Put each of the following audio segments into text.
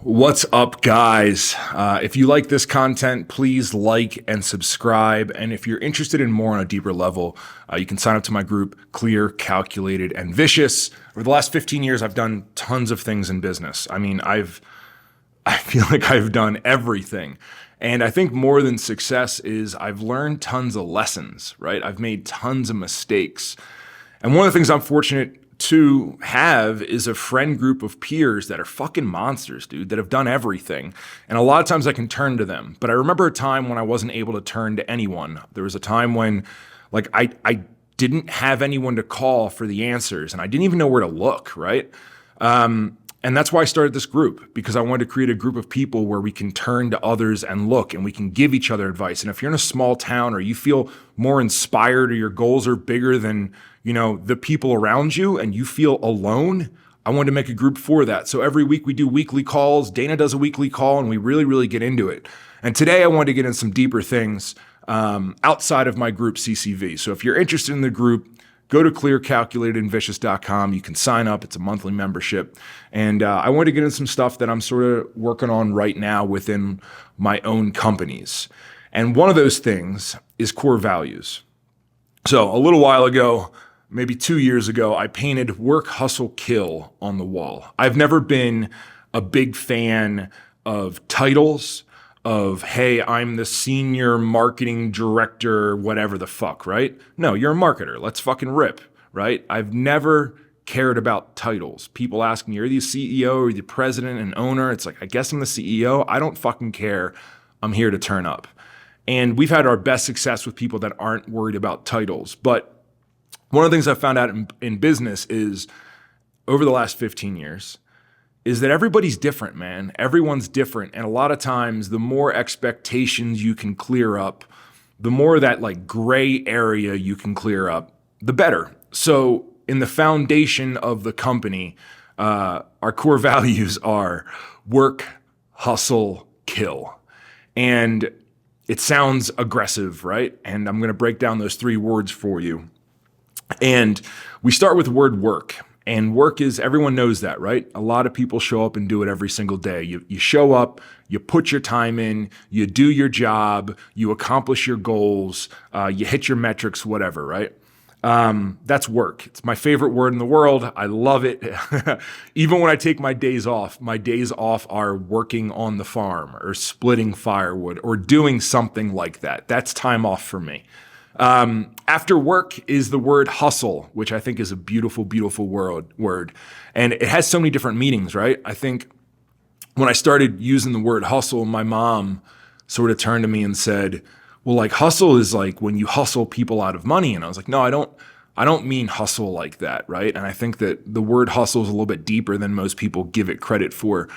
What's up, guys? If you like this content, please like and subscribe. And if you're interested in more on a deeper level, you can sign up to my group, Clear, Calculated, and Vicious. Over the last 15 years, I've done tons of things in business. I feel like I've done everything. And I think more than success is I've learned tons of lessons, right? I've made tons of mistakes. And one of the things I'm fortunate to have is a friend group of peers that are fucking monsters, dude, that have done everything. And a lot of times I can turn to them. But I remember a time when I wasn't able to turn to anyone. There was a time when I didn't have anyone to call for the answers and I didn't even know where to look, right? And that's why I started this group, because I wanted to create a group of people where we can turn to others and look and we can give each other advice. And if you're in a small town or you feel more inspired or your goals are bigger than, the people around you and you feel alone, I wanted to make a group for that. So every week we do weekly calls. Dana does a weekly call and we really, really get into it. And today I wanted to get in some deeper things outside of my group CCV. So if you're interested in the group, go to clearcalculatedandvicious.com. You can sign up. It's a monthly membership. And I want to get in some stuff that I'm sort of working on right now within my own companies. And one of those things is core values. So a little while ago, maybe 2 years ago, I painted work, hustle, kill on the wall. I've never been a big fan of titles, of, hey, I'm the senior marketing director, whatever the fuck, right? No, you're a marketer. Let's fucking rip, right? I've never cared about titles. People ask me, are you the CEO or the president and owner? It's like, I guess I'm the CEO. I don't fucking care. I'm here to turn up. And we've had our best success with people that aren't worried about titles. But one of the things I found out in business is over the last 15 years, is that everybody's different, man. Everyone's different. And a lot of times, the more expectations you can clear up, the more that gray area you can clear up, the better. So in the foundation of the company, our core values are work, hustle, kill. And it sounds aggressive, right? And I'm going to break down those 3 words for you. And we start with the word work. And work is, everyone knows that, right? A lot of people show up and do it every single day. You show up, you put your time in, you do your job, you accomplish your goals, you hit your metrics, whatever, right? That's work. It's my favorite word in the world. I love it. Even when I take my days off are working on the farm or splitting firewood or doing something like that. That's time off for me. After work is the word hustle, which I think is a beautiful, beautiful word. And it has so many different meanings, right? I think when I started using the word hustle, my mom sort of turned to me and said, well, hustle is when you hustle people out of money. And I was like, no, I don't mean hustle like that, right? And I think that the word hustle is a little bit deeper than most people give it credit for.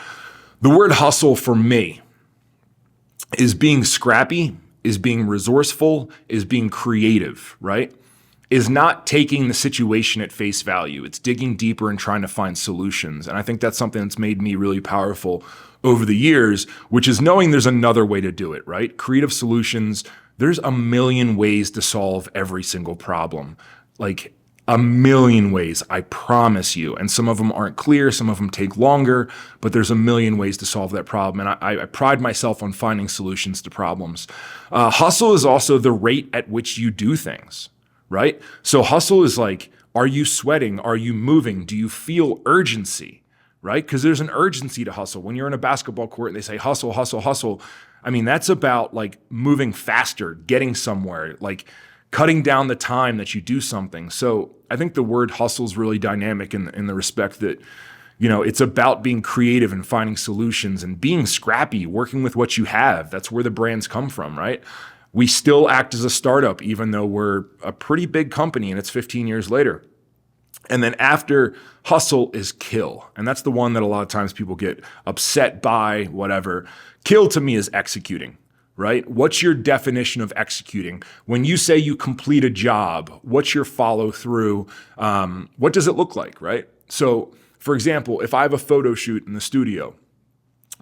The word hustle for me is being scrappy, is being resourceful, is being creative, right? Is not taking the situation at face value. It's digging deeper and trying to find solutions. And I think that's something that's made me really powerful over the years, which is knowing there's another way to do it, right? Creative solutions. There's a million ways to solve every single problem. A million ways, I promise you. And some of them aren't clear, some of them take longer, but there's a million ways to solve that problem. And I pride myself on finding solutions to problems. Hustle is also the rate at which you do things, right? So hustle is are you sweating? Are you moving? Do you feel urgency, right? Because there's an urgency to hustle. When you're in a basketball court and they say hustle, hustle, hustle, that's about moving faster, getting somewhere, cutting down the time that you do something. So I think the word hustle is really dynamic in the respect that, it's about being creative and finding solutions and being scrappy, working with what you have. That's where the brands come from, right? We still act as a startup, even though we're a pretty big company and it's 15 years later. And then after hustle is kill. And that's the one that a lot of times people get upset by, whatever. Kill to me is executing. Right? What's your definition of executing? When you say you complete a job, what's your follow through? What does it look like, right? So, for example, if I have a photo shoot in the studio,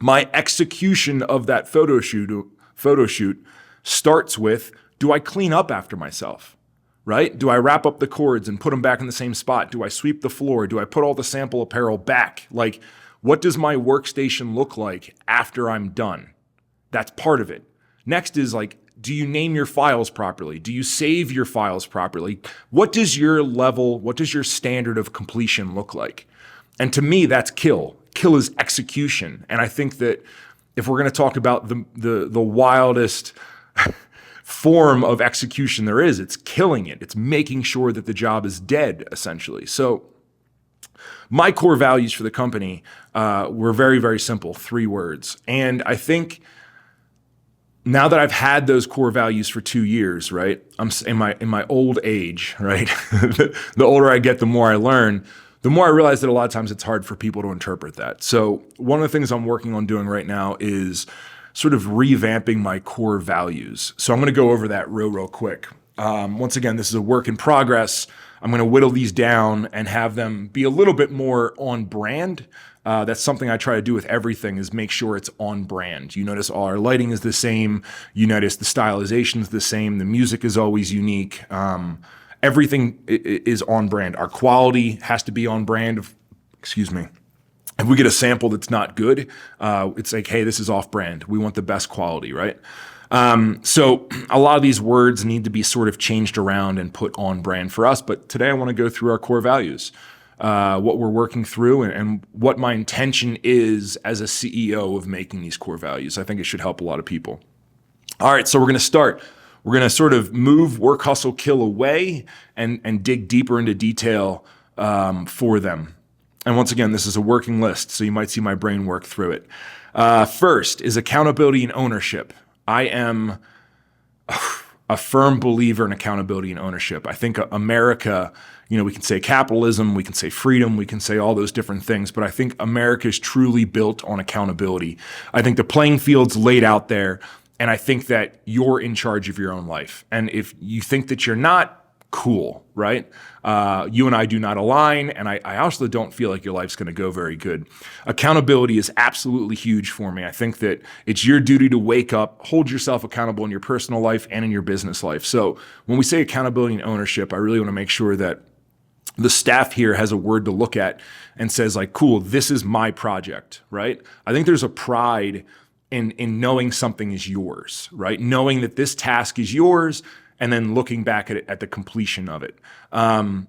my execution of that photo shoot starts with, do I clean up after myself? Right? Do I wrap up the cords and put them back in the same spot? Do I sweep the floor? Do I put all the sample apparel back? What does my workstation look like after I'm done? That's part of it. Next is like, do you name your files properly? Do you save your files properly? What does your standard of completion look like? And to me, that's kill. Kill is execution. And I think that if we're going to talk about the wildest form of execution there is, it's killing it. It's making sure that the job is dead, essentially. So my core values for the company were very, very simple, 3 words. And I think now that I've had those core values for 2 years, right? I'm in my old age, right? The older I get, the more I learn. The more I realize that a lot of times it's hard for people to interpret that. So one of the things I'm working on doing right now is sort of revamping my core values. So I'm going to go over that real quick. Once again, this is a work in progress. I'm going to whittle these down and have them be a little bit more on brand. That's something I try to do with everything, is make sure it's on brand. You notice all our lighting is the same. You notice the stylization is the same. The music is always unique. Everything is on brand. Our quality has to be on brand. Excuse me. If we get a sample that's not good, it's like, hey, this is off brand. We want the best quality, right? So a lot of these words need to be sort of changed around and put on brand for us. But today I want to go through our core values, what we're working through, and what my intention is as a CEO of making these core values. I think it should help a lot of people. All right, so we're going to start. We're going to sort of move work, hustle, kill away and dig deeper into detail for them. And once again, this is a working list, so you might see my brain work through it. First is accountability and ownership. I am a firm believer in accountability and ownership. I think America, we can say capitalism, we can say freedom, we can say all those different things, but I think America is truly built on accountability. I think the playing field's laid out there, and I think that you're in charge of your own life. And if you think that you're not, cool, right? You and I do not align, and I also don't feel like your life's going to go very good. Accountability is absolutely huge for me. I think that it's your duty to wake up, hold yourself accountable in your personal life and in your business life. So when we say accountability and ownership, I really want to make sure that the staff here has a word to look at and says like, cool, this is my project, right? I think there's a pride in knowing something is yours, right? Knowing that this task is yours, and then looking back at it at the completion of it. I'll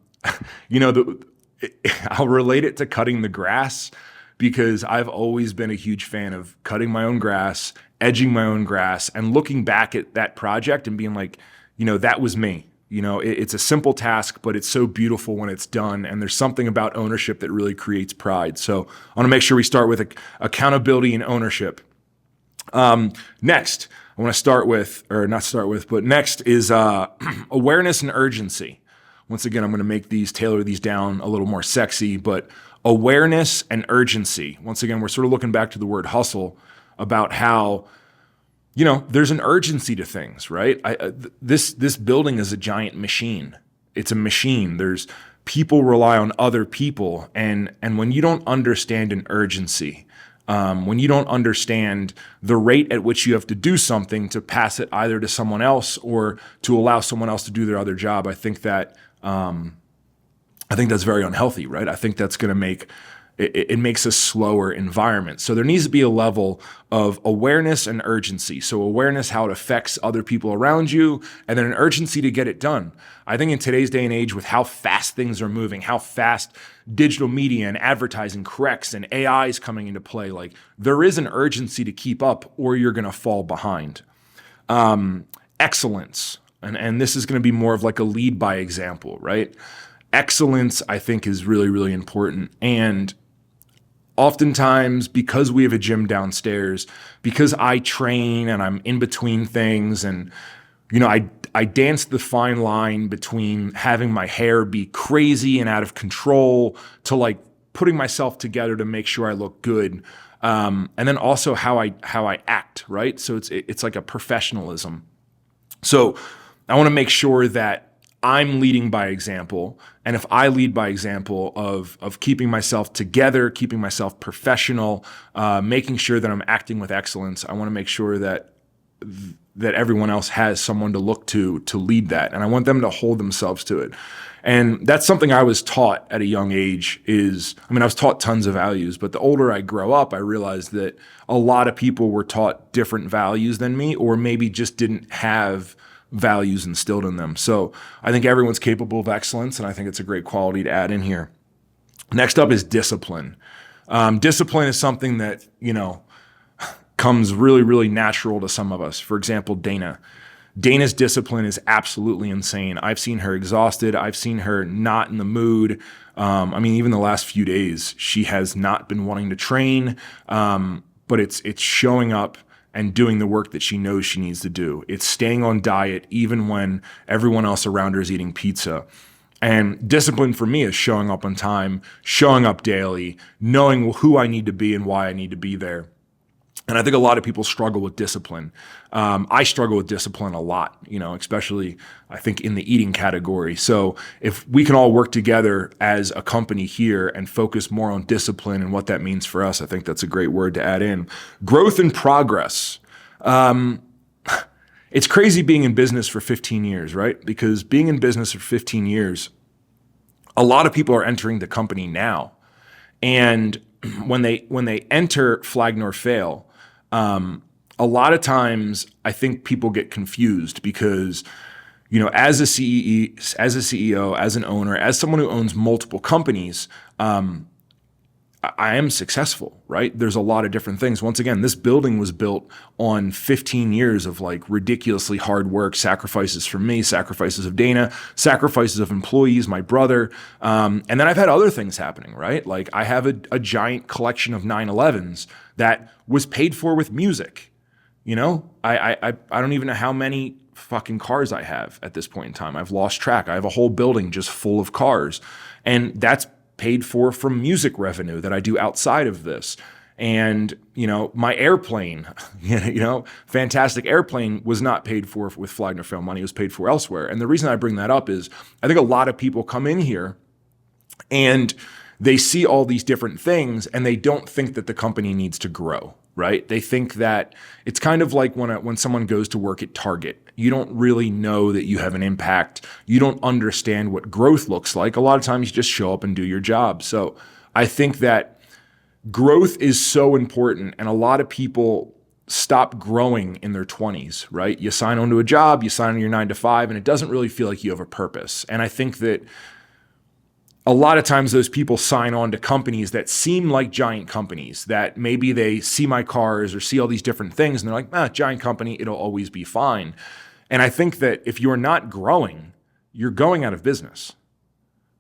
relate it to cutting the grass, because I've always been a huge fan of cutting my own grass, edging my own grass, and looking back at that project and being like, that was me. It's a simple task, but it's so beautiful when it's done. And there's something about ownership that really creates pride. So I want to make sure we start with accountability and ownership. Next, I want to next is awareness and urgency. Once again, I'm going to tailor these down a little more sexy, but awareness and urgency. Once again, we're sort of looking back to the word hustle about how, there's an urgency to things, right? This building is a giant machine. It's a machine. There's people rely on other people. And when you don't understand an urgency, when you don't understand the rate at which you have to do something to pass it either to someone else or to allow someone else to do their other job, I think that's very unhealthy, right? I think that's going to make it makes a slower environment. So there needs to be a level of awareness and urgency. So awareness, how it affects other people around you, and then an urgency to get it done. I think in today's day and age, with how fast things are moving, how fast digital media and advertising corrects and AI is coming into play, like there is an urgency to keep up or you're going to fall behind. Excellence. And this is going to be more of like a lead by example, right? Excellence, I think, is really, really important. And oftentimes, because we have a gym downstairs, because I train and I'm in between things, and I dance the fine line between having my hair be crazy and out of control to like putting myself together to make sure I look good, and then also how I act, right? So it's like a professionalism. So I want to make sure that I'm leading by example. And if I lead by example of keeping myself together, keeping myself professional, making sure that I'm acting with excellence, I want to make sure that that everyone else has someone to look to lead that. And I want them to hold themselves to it. And that's something I was taught at a young age I was taught tons of values, but the older I grow up, I realized that a lot of people were taught different values than me, or maybe just didn't have values instilled in them. So I think everyone's capable of excellence, and I think it's a great quality to add in here. Next up is discipline. Discipline is something that, comes really, really natural to some of us. For example, Dana's discipline is absolutely insane. I've seen her exhausted. I've seen her not in the mood. Even the last few days, she has not been wanting to train, but it's showing up and doing the work that she knows she needs to do. It's staying on diet even when everyone else around her is eating pizza. And discipline for me is showing up on time, showing up daily, knowing who I need to be and why I need to be there. And I think a lot of people struggle with discipline. I struggle with discipline a lot, especially I think in the eating category. So if we can all work together as a company here and focus more on discipline and what that means for us, I think that's a great word to add in. Growth and progress. It's crazy being in business for 15 years, right? Because being in business for 15 years, a lot of people are entering the company now. And when they enter Flag Nor Fail, a lot of times I think people get confused because, as a CEO, as an owner, as someone who owns multiple companies, I am successful, right? There's a lot of different things. Once again, this building was built on 15 years of ridiculously hard work, sacrifices from me, sacrifices of Dana, sacrifices of employees, my brother. And then I've had other things happening, right? Like I have a giant collection of 911s that was paid for with music. I don't even know how many fucking cars I have at this point in time. I've lost track. I have a whole building just full of cars. And that's paid for from music revenue that I do outside of this. And, my airplane, fantastic airplane was not paid for with Flag Nor Fail money. It was paid for elsewhere. And the reason I bring that up is I think a lot of people come in here and they see all these different things and they don't think that the company needs to grow, right? They think that it's kind of like when someone goes to work at Target. You don't really know that you have an impact. You don't understand what growth looks like. A lot of times you just show up and do your job. So I think that growth is so important, and a lot of people stop growing in their 20s, right? You sign on to a job, you sign on your 9 to 5, and it doesn't really feel like you have a purpose. And I think that a lot of times those people sign on to companies that seem like giant companies, that maybe they see my cars or see all these different things and they're like, giant company, it'll always be fine. And I think that if you're not growing, you're going out of business.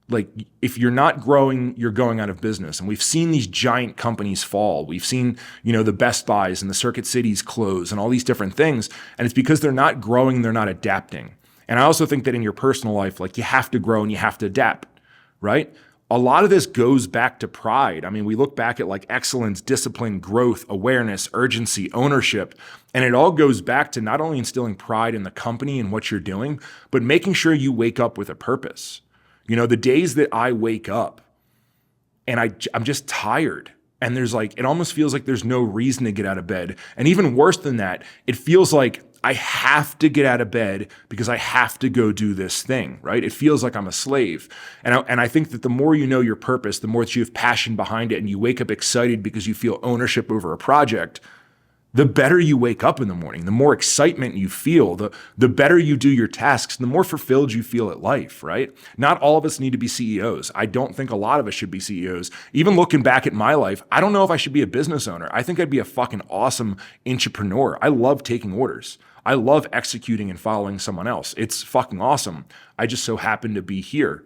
Like if you're not growing, you're going out of business. And we've seen these giant companies fall. We've seen, the Best Buys and the Circuit Cities close and all these different things. And it's because they're not growing, they're not adapting. And I also think that in your personal life, you have to grow and you have to adapt. Right? A lot of this goes back to pride. We look back at excellence, discipline, growth, awareness, urgency, ownership, and it all goes back to not only instilling pride in the company and what you're doing, but making sure you wake up with a purpose. The days that I wake up and I'm just tired and there's it almost feels like there's no reason to get out of bed. And even worse than that, it feels like I have to get out of bed because I have to go do this thing, right? It feels like I'm a slave. And I think that the more you know your purpose, the more that you have passion behind it and you wake up excited because you feel ownership over a project, the better you wake up in the morning, the more excitement you feel, the better you do your tasks, the more fulfilled you feel at life, right? Not all of us need to be CEOs. I don't think a lot of us should be CEOs. Even looking back at my life, I don't know if I should be a business owner. I think I'd be a fucking awesome entrepreneur. I love taking orders. I love executing and following someone else. It's fucking awesome. I just so happen to be here.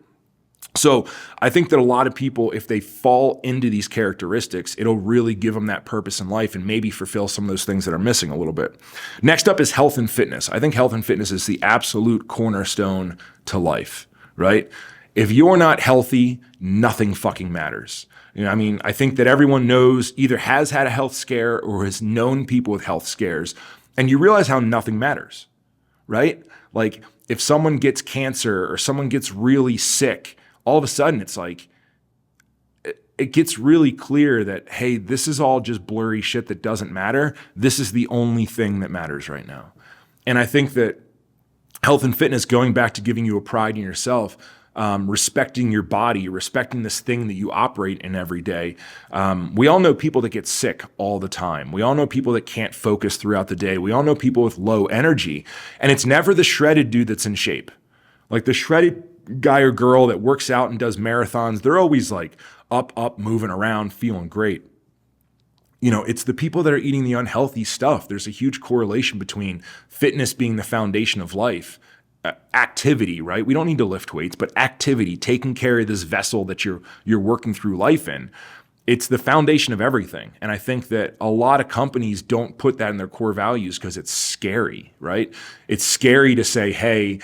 So I think that a lot of people, if they fall into these characteristics, it'll really give them that purpose in life and maybe fulfill some of those things that are missing a little bit. Next up is health and fitness. I think health and fitness is the absolute cornerstone to life, right? If you're not healthy, nothing fucking matters. I think that everyone knows, either has had a health scare or has known people with health scares. And you realize how nothing matters, right? If someone gets cancer or someone gets really sick, all of a sudden it's it gets really clear that, hey, this is all just blurry shit that doesn't matter. This is the only thing that matters right now. And I think that health and fitness, going back to giving you a pride in yourself, respecting your body, respecting this thing that you operate in every day. We all know people that get sick all the time. We all know people that can't focus throughout the day. We all know people with low energy. And it's never the shredded dude that's in shape. Like the shredded guy or girl that works out and does marathons, they're always like up, moving around, feeling great. It's the people that are eating the unhealthy stuff. There's a huge correlation between fitness being the foundation of life, activity, right? We don't need to lift weights, but activity, taking care of this vessel that you're working through life in. It's the foundation of everything. And I think that a lot of companies don't put that in their core values because it's scary, right? It's scary to say, hey,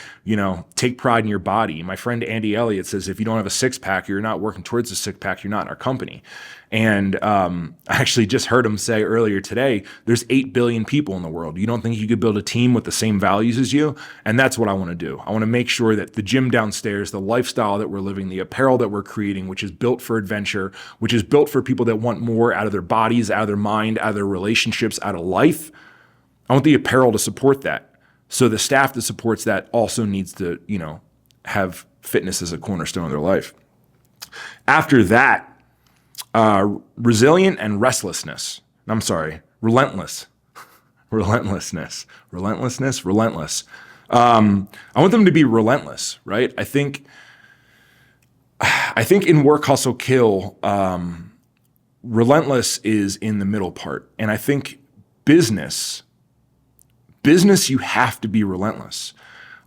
take pride in your body. My friend Andy Elliott says, if you don't have a six pack, you're not working towards a six pack, you're not in our company. And I actually just heard him say earlier today, there's 8 billion people in the world. You don't think you could build a team with the same values as you? And that's what I want to do. I want to make sure that the gym downstairs, the lifestyle that we're living, the apparel that we're creating, which is built for adventure, which is built for people that want more out of their bodies, out of their mind, out of their relationships, out of life. I want the apparel to support that. So the staff that supports that also needs to, have fitness as a cornerstone of their life. After that, resilient and restlessness. I'm sorry, relentless. Relentless. I want them to be relentless, right? I think in Work, Hustle, Kill, relentless is in the middle part. And I think business, you have to be relentless.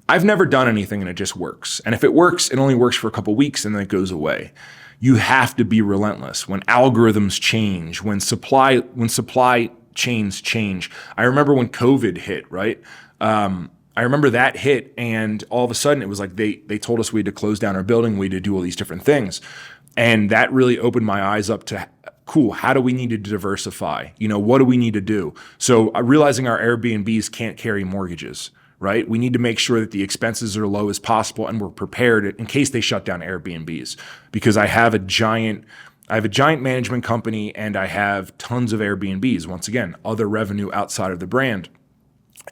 I've never done anything and it just works. And if it works, it only works for a couple weeks and then it goes away. You have to be relentless. When algorithms change, when supply chains change. I remember when COVID hit, right? I remember that hit, and all of a sudden it was like they told us we had to close down our building, we had to do all these different things. And that really opened my eyes up to, cool, how do we need to diversify? What do we need to do? So realizing our Airbnbs can't carry mortgages, right? We need to make sure that the expenses are low as possible and we're prepared in case they shut down Airbnbs, because I have a giant management company and I have tons of Airbnbs. Once again, other revenue outside of the brand.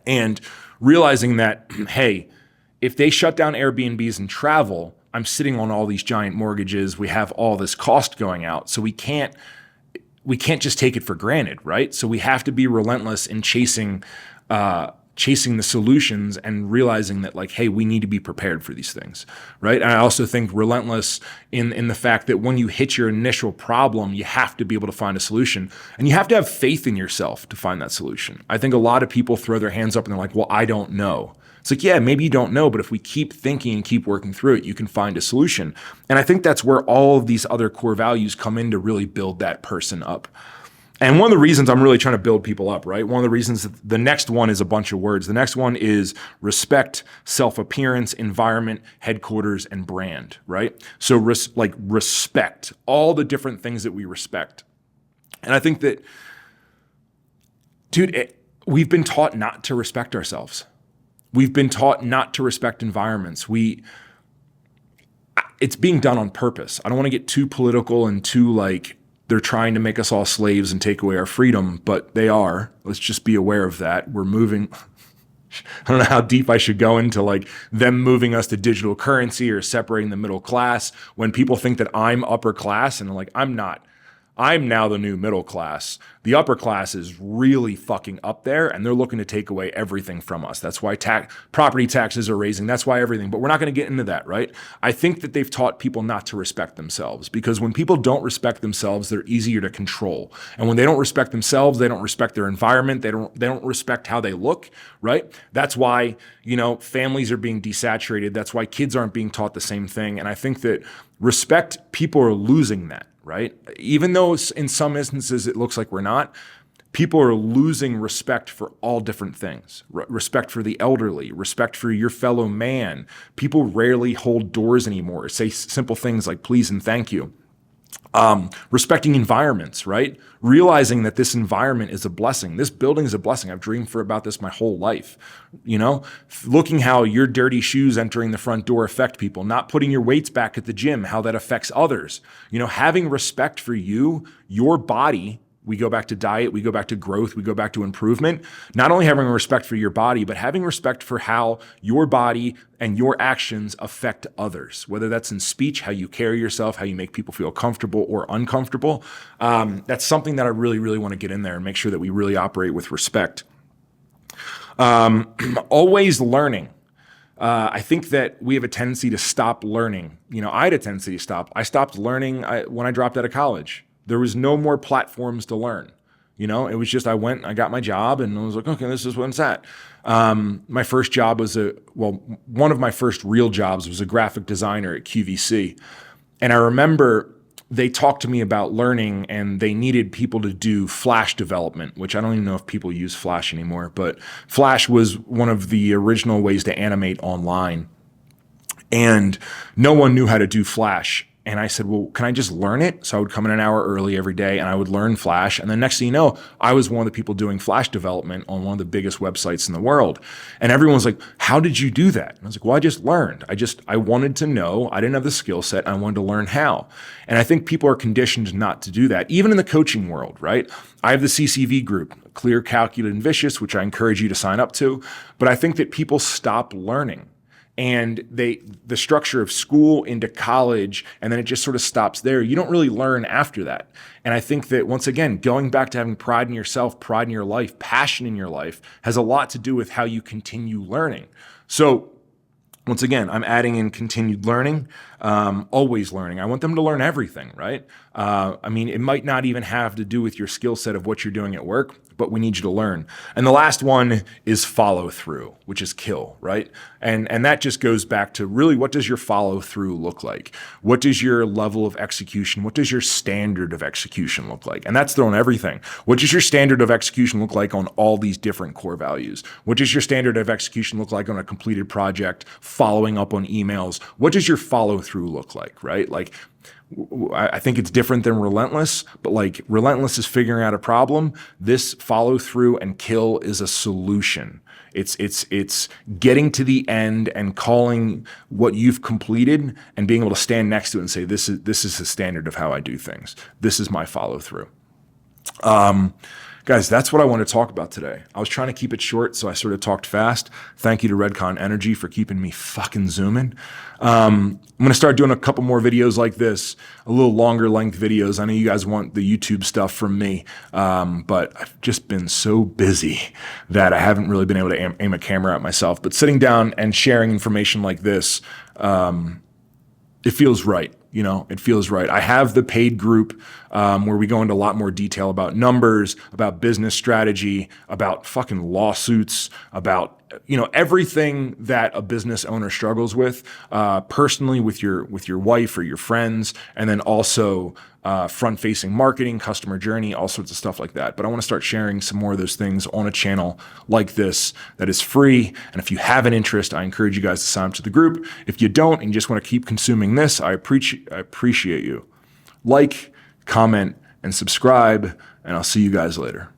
And realizing that, hey, if they shut down Airbnbs and travel, I'm sitting on all these giant mortgages. We have all this cost going out. So we can't just take it for granted, right? So we have to be relentless in chasing the solutions and realizing that, like, hey, we need to be prepared for these things, right? And I also think relentless in the fact that when you hit your initial problem, you have to be able to find a solution, and you have to have faith in yourself to find that solution. I think a lot of people throw their hands up and they're like, well, I don't know. It's like, yeah, maybe you don't know, but if we keep thinking and keep working through it, you can find a solution. And I think that's where all of these other core values come in to really build that person up. And one of the reasons I'm really trying to build people up, right? One of the reasons the next one is a bunch of words. The next one is respect, self-appearance, environment, headquarters, and brand, right? So respect, all the different things that we respect. And I think that, dude, we've been taught not to respect ourselves. We've been taught not to respect environments. It's being done on purpose. I don't want to get too political and too they're trying to make us all slaves and take away our freedom, but they are. Let's just be aware of that. We're moving. I don't know how deep I should go into them moving us to digital currency or separating the middle class when people think that I'm upper class, and I'm not. I'm now the new middle class. The upper class is really fucking up there, and they're looking to take away everything from us. That's why property taxes are raising. That's why everything. But we're not going to get into that, right? I think that they've taught people not to respect themselves, because when people don't respect themselves, they're easier to control. And when they don't respect themselves, they don't respect their environment. They don't respect how they look, right? That's why, families are being desaturated. That's why kids aren't being taught the same thing. And I think that respect, people are losing that. Right? Even though in some instances it looks like we're not, people are losing respect for all different things. Respect for the elderly, respect for your fellow man. People rarely hold doors anymore, say simple things like please and thank you. Respecting environments, right? Realizing that this environment is a blessing. This building is a blessing. I've dreamed about this my whole life. Looking how your dirty shoes entering the front door affect people, not putting your weights back at the gym, how that affects others. Having respect for you, your body, We go back to diet, we go back to growth, we go back to improvement. Not only having respect for your body, but having respect for how your body and your actions affect others, whether that's in speech, how you carry yourself, how you make people feel comfortable or uncomfortable. That's something that I really, really want to get in there and make sure that we really operate with respect. Always learning. I think that we have a tendency to stop learning. I had a tendency to stop. I stopped learning when I dropped out of college. There was no more platforms to learn. It was just I went, I got my job, and I was like, okay, this is what it's at. My first job was one of my first real jobs was a graphic designer at QVC. And I remember they talked to me about learning, and they needed people to do Flash development, which I don't even know if people use Flash anymore, but Flash was one of the original ways to animate online. And no one knew how to do Flash. And I said, well, can I just learn it? So I would come in an hour early every day and I would learn Flash. And then next thing you know, I was one of the people doing Flash development on one of the biggest websites in the world. And everyone was like, how did you do that? And I was like, well, I just learned. I wanted to know. I didn't have the skill set. I wanted to learn how. And I think people are conditioned not to do that, even in the coaching world, right? I have the CCV group, Clear, Calculated, and Vicious, which I encourage you to sign up to. But I think that people stop learning. And the structure of school into college, and then it just sort of stops there. You don't really learn after that. And I think that, once again, going back to having pride in yourself, pride in your life, passion in your life has a lot to do with how you continue learning. So once again, I'm adding in continued learning, always learning. I want them to learn everything, right? It might not even have to do with your skill set of what you're doing at work, but we need you to learn. And the last one is follow through, which is kill, right? And that just goes back to really, what does your follow through look like? What does your level of execution, what does your standard of execution look like? And that's throwing everything. What does your standard of execution look like on all these different core values? What does your standard of execution look like on a completed project, following up on emails? What does your follow through look like, right? I think it's different than relentless, but relentless is figuring out a problem. This follow through and kill is a solution. It's getting to the end and calling what you've completed and being able to stand next to it and say, this is the standard of how I do things. This is my follow through. Guys, that's what I want to talk about today. I was trying to keep it short, so I sort of talked fast. Thank you to Redcon Energy for keeping me fucking zooming. I'm going to start doing a couple more videos like this, a little longer length videos. I know you guys want the YouTube stuff from me, but I've just been so busy that I haven't really been able to aim a camera at myself. But sitting down and sharing information like this, it feels right. It feels right. I have the paid group where we go into a lot more detail about numbers, about business strategy, about fucking lawsuits, about everything that a business owner struggles with personally with your wife or your friends, and then also front-facing marketing, customer journey, all sorts of stuff like that. But I want to start sharing some more of those things on a channel like this that is free. And if you have an interest, I encourage you guys to sign up to the group. If you don't and you just want to keep consuming this, I appreciate you. Like, comment, and subscribe, and I'll see you guys later.